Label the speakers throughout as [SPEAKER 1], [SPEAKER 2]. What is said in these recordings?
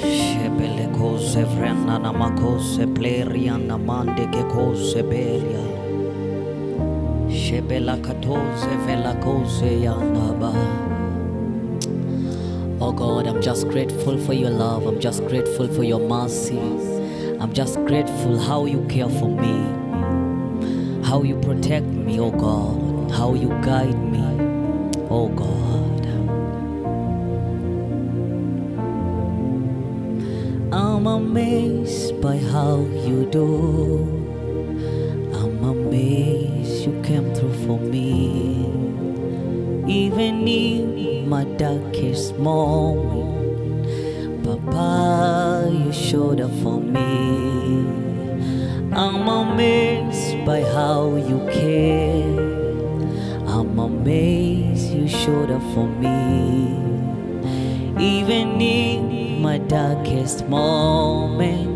[SPEAKER 1] Shebele kose vrena na makose pleria na mande ke kose belia. Shebela katose vela kose yanaba. Oh God, I'm just grateful for your love. I'm just grateful for your mercy. I'm just grateful how you care for me, how you protect me, oh God, how you guide me, oh God. I'm amazed by how you do. I'm amazed you came through for me. Even in my darkest moment, Papa, you showed up for me. I'm amazed by how you care. I'm amazed you showed up for me. Even in my darkest moment,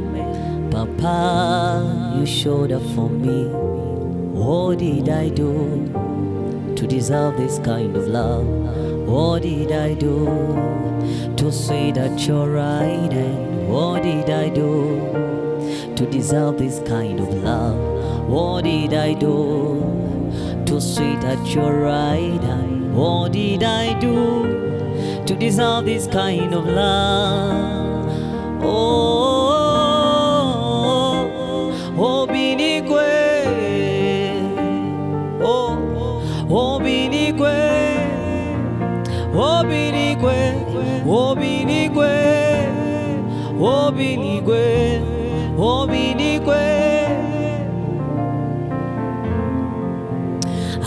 [SPEAKER 1] Papa, you showed up for me. What did I do to deserve this kind of love? What did I do to say that you're right? And what did I do to deserve this kind of love? What did I do to say that you're right? And what did I do to deserve this kind of love? Oh, Binigwe. Oh, Binigwe. Oh, Binigwe. Oh, Binigwe. Oh, Binigwe. Oh, Binigwe.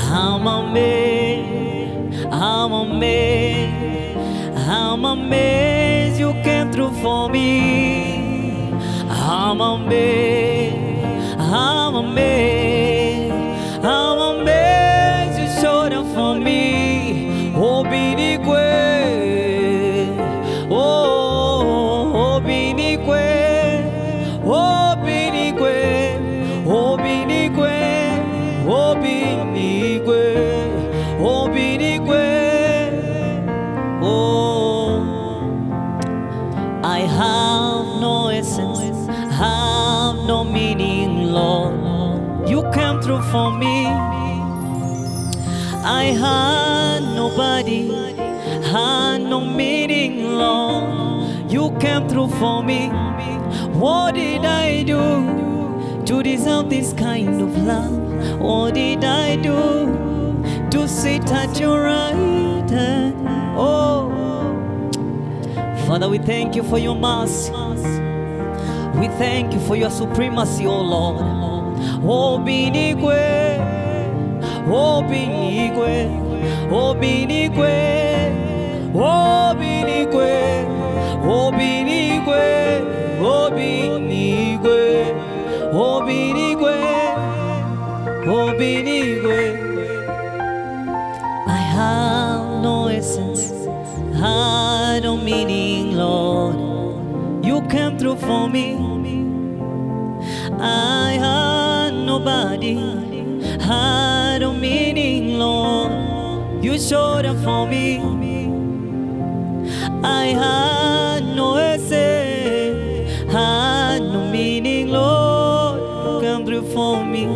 [SPEAKER 1] I'm amazed. I'm amazed. I'm amazed you came through for me. I'm amazed. I'm amazed. I'm amazed you showed up for me. Oh, Binigwe. Oh, Binigwe. Oh, Binigwe. Oh, Binigwe. Oh, Binigwe. Oh, Binigwe. Oh, I have no essence, have no meaning, Lord. You came through for me. I had nobody, had no meaning, Lord. You came through for me. What did I do to deserve this kind of love? What did I do to sit at your right hand? Oh, Father, we thank you for your mercy. We thank you for your supremacy, oh Lord. Oh, Binigwe. Oh, Binigwe. Oh, Binigwe. Oh, Binigwe. Oh, Binigwe. Oh, Binigwe. Oh, Binigwe. Oh, Binigwe. I have no essence, had no meaning, Lord. You came through for me. I had nobody, had no meaning, Lord. You showed up for me. I had no essence, had no meaning, Lord. You came through for me.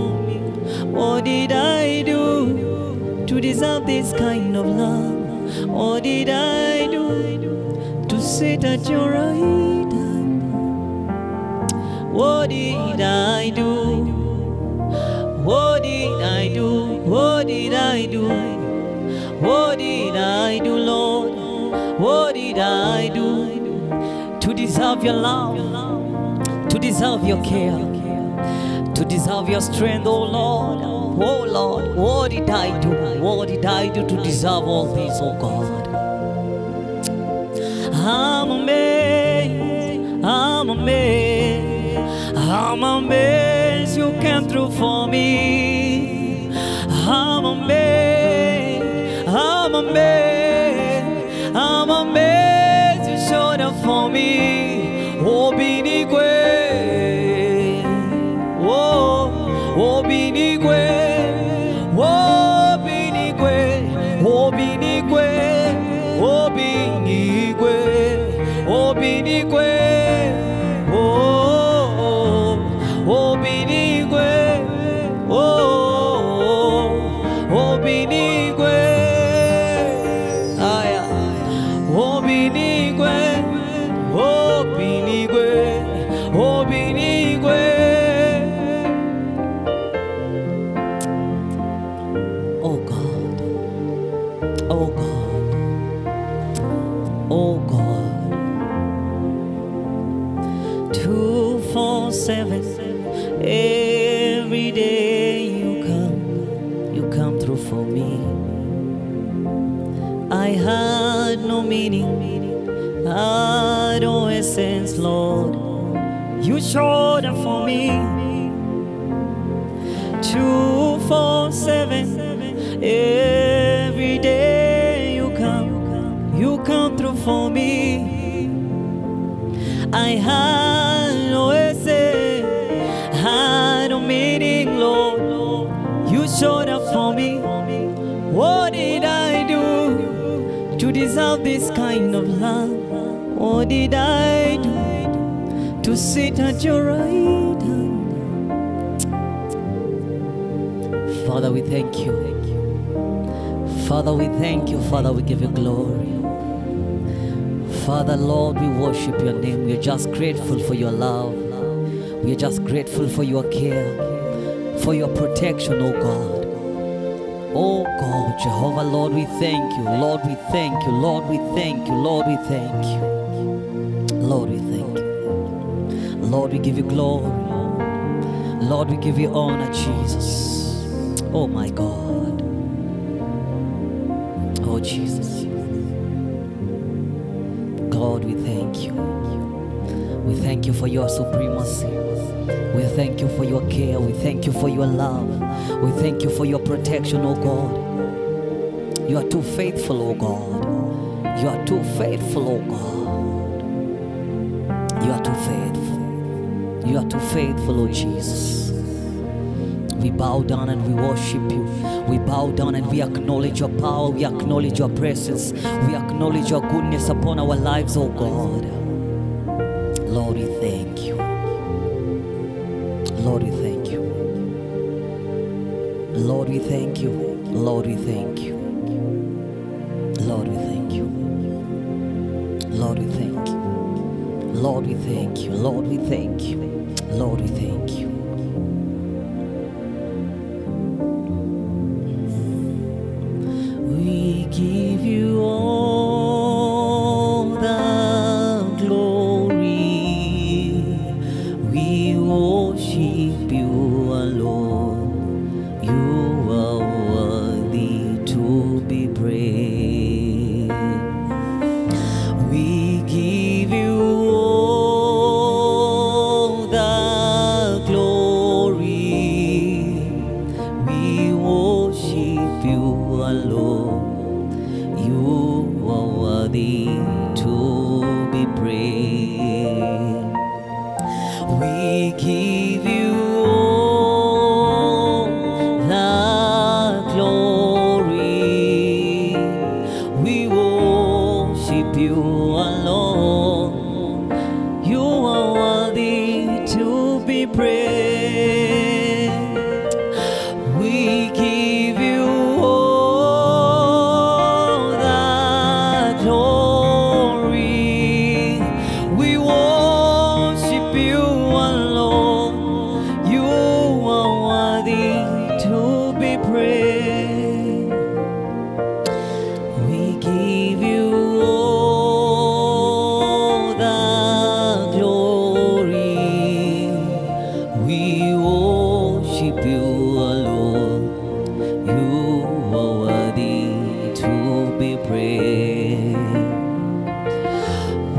[SPEAKER 1] What did I do to deserve this kind of love? What did I do to sit at your right hand? What did I do? What did I do? What did I do? What did I do, Lord? What did I do to deserve your love, to deserve your care, to deserve your strength, oh Lord? Oh Lord, what did I do? What did I do to deserve all this, oh God? I'm amazed, I'm amazed, I'm amazed you came through for me. I'm amazed, I'm amazed, I'm amazed you showed up for me. Oh, Binigwe. Oh, Binigwe. Oh, Binigwe. Oh, Binigwe. Obinigwe, Obinigwe, oh, Obinigwe, oh, Obinigwe, aya, Obinigwe, Obinigwe, Obinigwe. Oh God, oh God, oh God. 247, every day you come through for me. I had no meaning, had no essence, Lord. You showed up for me. 247, every day you come through for me. I had no essence, had no meaning, Lord. You showed up for me. What did I do to deserve this kind of love? What did I do to sit at your right hand? Father, we thank you. Father, we thank you. Father, we give you glory. Father, Lord, we worship your name. We are just grateful for your love. We are just grateful for your care, for your protection, oh God. Oh God, Jehovah, Lord, we thank you. Lord, we thank you. Lord, we thank you. Lord, we thank you. Lord, we thank you. Lord, we give you glory. Lord, we give you honor, Jesus. Oh my God. Oh Jesus. God, we thank you. We thank you for your supremacy. We thank you for your care. We thank you for your love. We thank you for your protection, oh God. You are too faithful, oh God. You are too faithful, oh God. You are too faithful. You are too faithful, oh Jesus. We bow down and we worship you. We bow down and we acknowledge your power. We acknowledge your presence. We acknowledge your goodness upon our lives, oh God. Lord, we thank you. Lord, we thank you. Lord, we thank you. Lord, we thank you. Lord, we thank you. Lord, we thank you. Lord, we thank you. Lord, we thank you. Lord, we thank you. We give you all the glory. We worship you alone. You are worthy to be praised. We give you all the glory. We worship you alone. You are worthy to be praised. We give you all the glory. We worship you alone. You are worthy to be praised. We give you all the glory. We worship you alone. You are worthy to be praised. We give you all the glory. We worship you alone. You are worthy to be praised.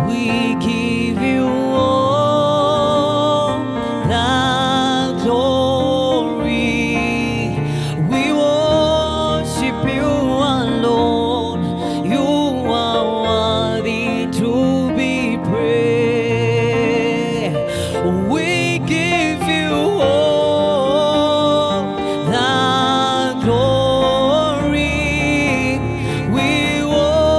[SPEAKER 1] We give you all the glory. We worship you alone. You are worthy to be praised. We give you all the glory. We worship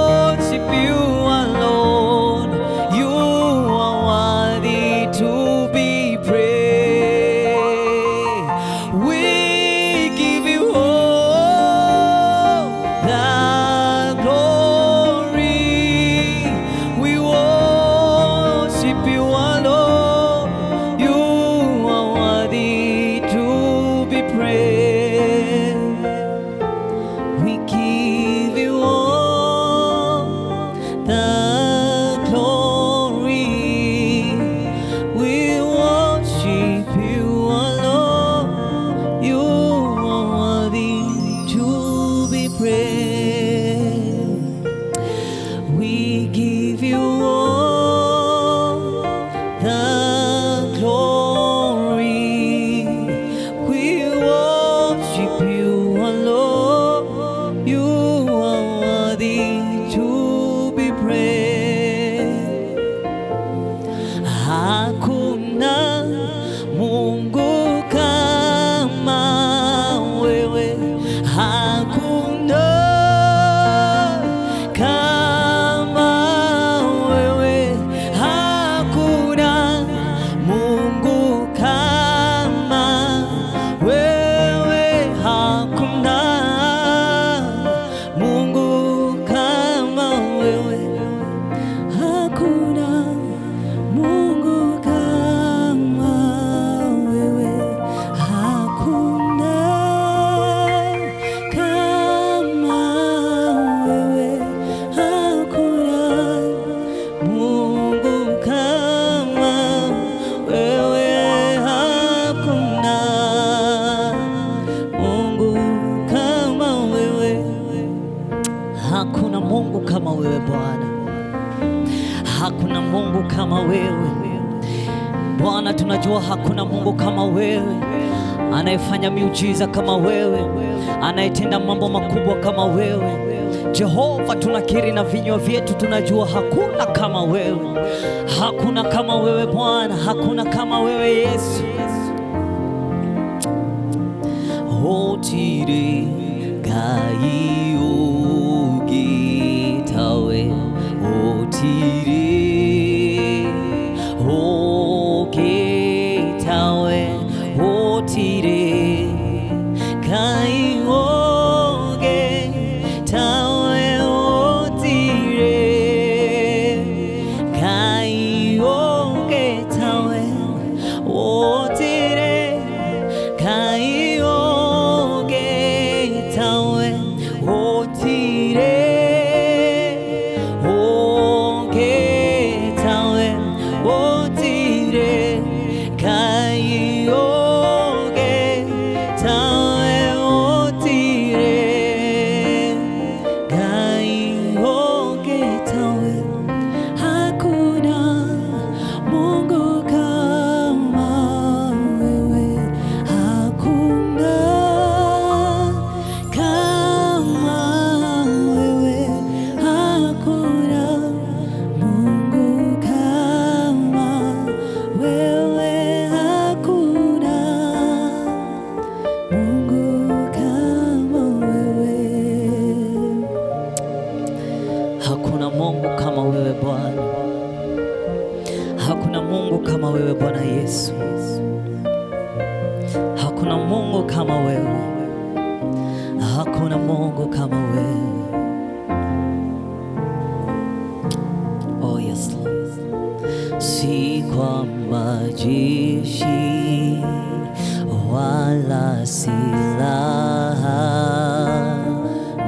[SPEAKER 1] to be praised. Hakuna Mungu kama wewe, hakuna kama wewe, hakuna Mungu kama wewe, hakuna Mungu kama wewe, hakuna Mungu kama wewe, hakuna kama wewe, hakuna Mungu kama wewe, hakuna Mungu kama wewe, hakuna Mungu kama wewe Bwana, hakuna Mungu kama wewe Bwana. Tunajua hakuna Mungu kama wewe, anayefanya miujiza kama wewe, anayetenda mambo makubwa kama wewe Jehova. Tunakiri na vinywa vyetu, tunajua hakuna kama wewe, hakuna kama wewe Bwana, hakuna kama wewe Yesu. Otire gai ogitawe, otire ogitawe, otire gai ogitawe, otire gai ogitawe, otire gai ogitawe, otire ogitawe, otire gai ogitawe, otire gai ogitawe, hakuna Mungu kama wewe, hakuna kama wewe, hakuna Mungu kama wewe, hakuna Mungu kama wewe, hakuna Mungu kama wewe Bwana, hakuna Mungu kama wewe Bwana Yesu, hakuna Mungu kama wewe, hakuna Mungu kama wewe. Oh yes Lord. Si kwa majeshi wala silaha,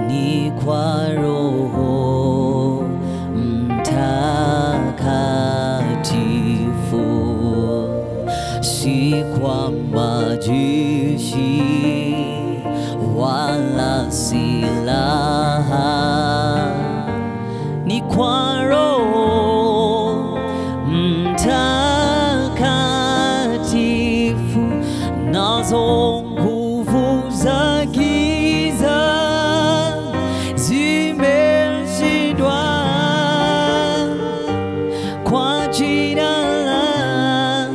[SPEAKER 1] ni kwa Roho Mtakatifu. Si kwa majeshi wala silaha, ni kwa Roho Mtakatifu. Nazo nguvu za giza zimeshindwa kwa jina la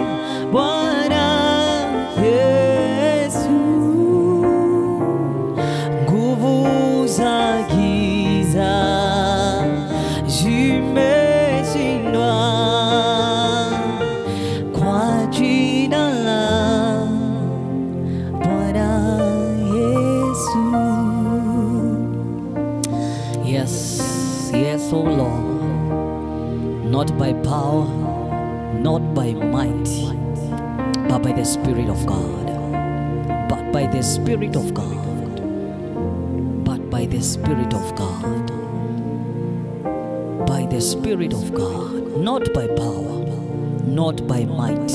[SPEAKER 1] Bwana Yesu. Nguvu za giza zimeshindwa kwa jina la Bwana Yesu. Yes, yes, oh Lord, not by power, not by might, but by the Spirit of God, but by the Spirit of God, but by the Spirit of God, by the Spirit of God, not by power, not by might,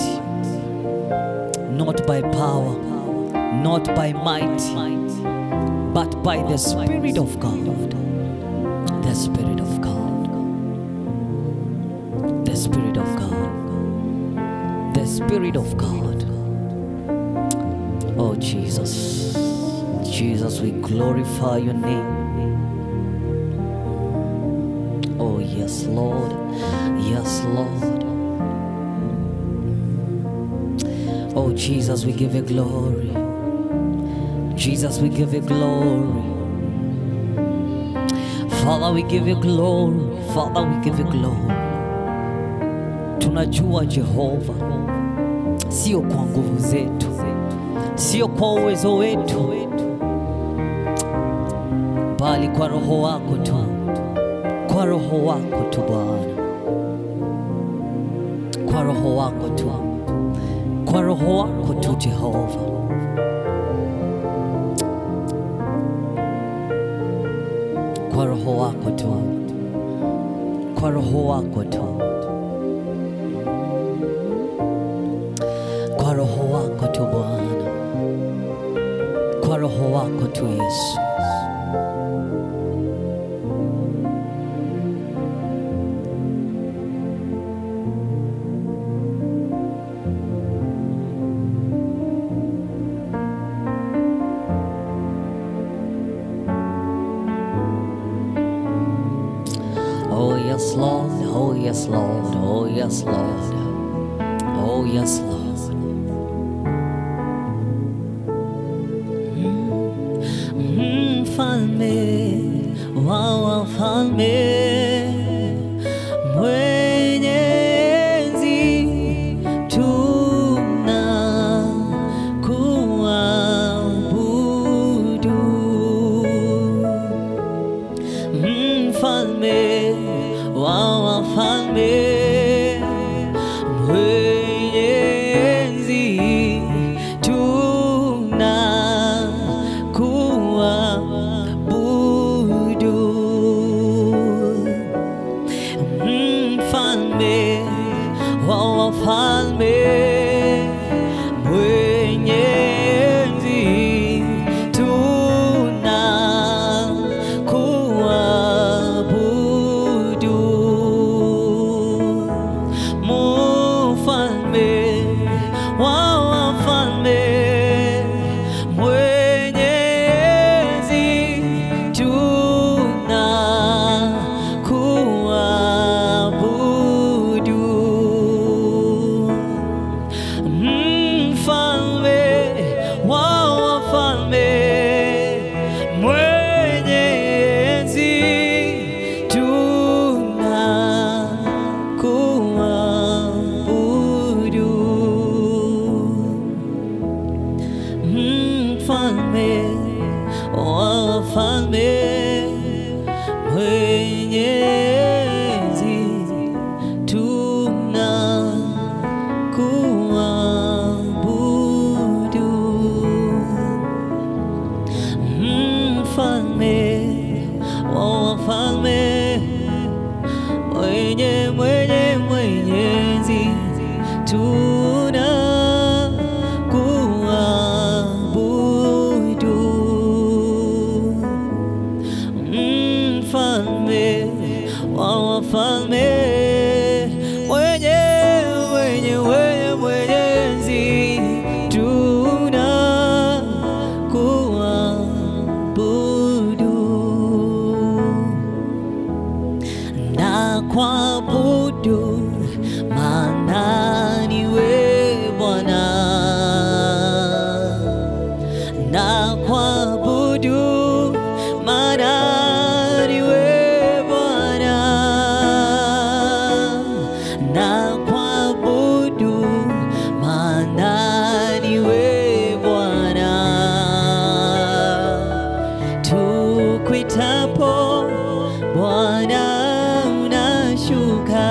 [SPEAKER 1] not by power, not by might, but by the Spirit of God, the Spirit of God, the Spirit of God, the Spirit of God. Oh Jesus, Jesus, we glorify your name. yes, Lord. Yes, Lord. Oh, Jesus, we give you glory. Jesus, we give you glory. Father, we give you glory. Father, we give you glory. Tunajua Jehova, sio kwa nguvu zetu, sio kwa uwezo wetu, bali kwa roho wako tu. Kwa roho wako tu Bwana. Kwa roho wako tu. Kwa roho wako tu Jehova. Kwa roho wako tu. Kwa roho wako tu. Kwa roho wako tu Bwana. Kwa roho wako tu Yesu. Oh yes, Lord. Oh yes, Lord. Oh yes, Lord. Oh yes, Lord. Mfalme wa wafalme, mwenye enzi, tunakuabudu. Mfalme wa wafalme, mwenye enzi, tunakuabudu. Mfalme wa wafalme, mwenye enzi, tunakuabudu. Mfalme wa wafalme, mwenye enzi, tunakuabudu. Mfalme wa wafalme, mwenye enzi, tunakuabudu. Mfalme wa wafalme, mwenye enzi, tunakuabudu. Mfalme wa wafalme, mwenye enzi, tunakuabudu. Mfalme wa wafalme, mwenye enzi, tunakuabudu. Na kuabudu maana ni wewe Bwana. Na kuabudu maana ni wewe Bwana. Na kuabudu maana ni wewe Bwana. Tukuitapo Bwana unashuka.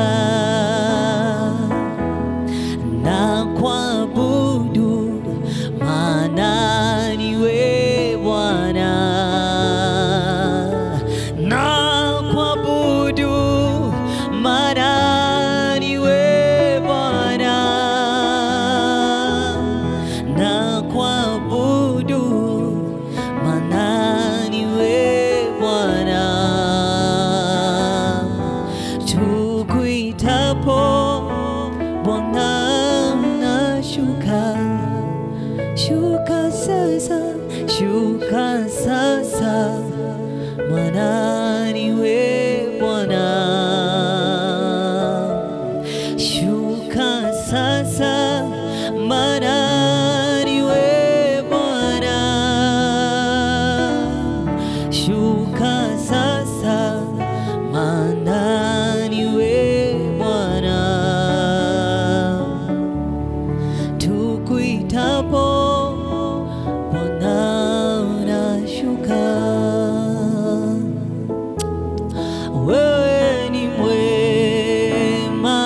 [SPEAKER 1] wewe ni mwema,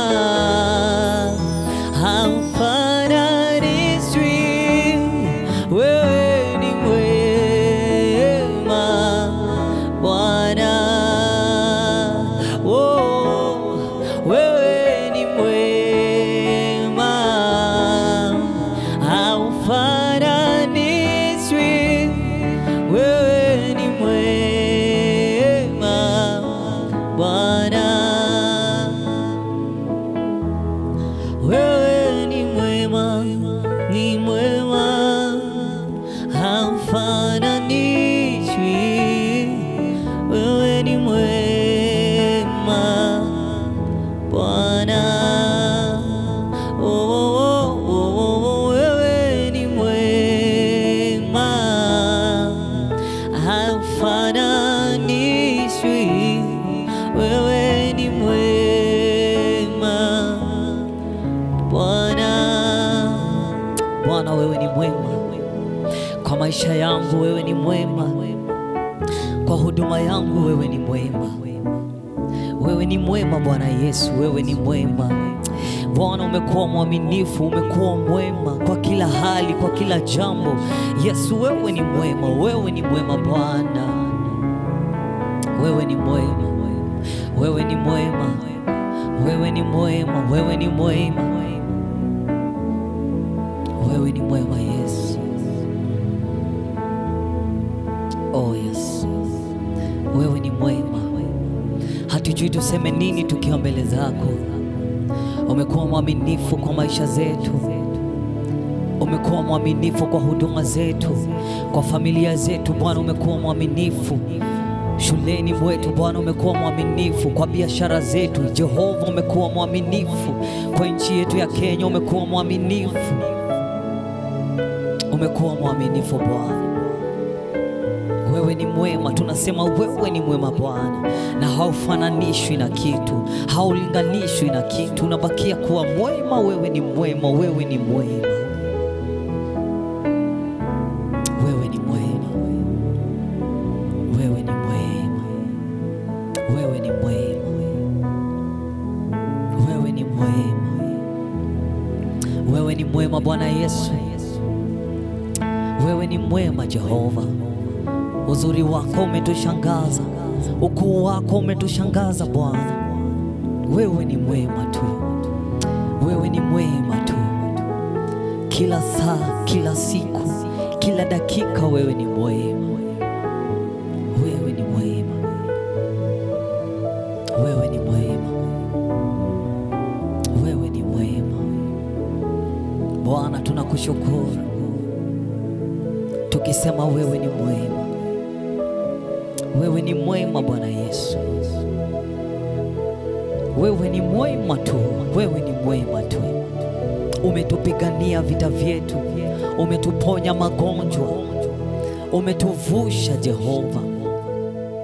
[SPEAKER 1] haufananishwi. Wewe ni mwema Bwana, oh, wewe ni mwema, haufananishwi. Wewe ni mwema Bwana, wewe ni mwema, ni mwema, haufananishwi. Wewe ni mwema Bwana, oh, oh, oh, oh, wewe ni mwema, haufananishwi. Wewe ni mwema Bwana. Bwana, wewe ni mwema kwa maisha yangu, wewe ni mwema kwa huduma yangu, wewe ni mwema. Wewe ni mwema Bwana Yesu, wewe ni mwema Bwana. Umekuwa mwaminifu, umekuwa mwema kwa kila hali, kwa kila jambo. Yesu, wewe ni mwema, wewe ni mwema Bwana. Wewe ni mwema, wewe ni mwema, wewe ni mwema, wewe ni mwema, wewe ni mwema Yesu. Oh yes, wewe ni mwema. Hatujui tuseme nini tukiwa mbele zako. Umekuwa mwaminifu kwa maisha zetu, umekuwa mwaminifu kwa huduma zetu, kwa familia zetu Bwana. Umekuwa mwaminifu shuleni mwetu Bwana, umekuwa mwaminifu kwa biashara zetu. Jehova, umekuwa mwaminifu kwa nchi yetu ya Kenya, umekuwa mwaminifu, umekuwa mwaminifu Bwana. Wewe ni mwema, tunasema wewe ni mwema Bwana, na haufananishwi na kitu, haulinganishwi na kitu, unabakia kuwa mwema. Wewe ni mwema, wewe ni mwema, wewe ni mwema, wewe ni mwema, wewe ni mwema, wewe ni mwema, wewe ni mwema Bwana Yesu. Wewe ni mwema Jehova. Uzuri wako umetushangaza, ukuu wako umetushangaza Bwana. Wewe ni mwema tu, wewe ni mwema tu, kila saa, kila siku, kila dakika. Wewe ni mwema, wewe ni mwema, wewe ni mwema, wewe ni mwema Bwana. Tunakushukuru tukisema wewe ni mwema. Wewe ni mwema Bwana Yesu, wewe ni mwema tu, wewe ni mwema tu. Umetupigania vita vyetu, umetuponya magonjwa, umetuvusha Jehova.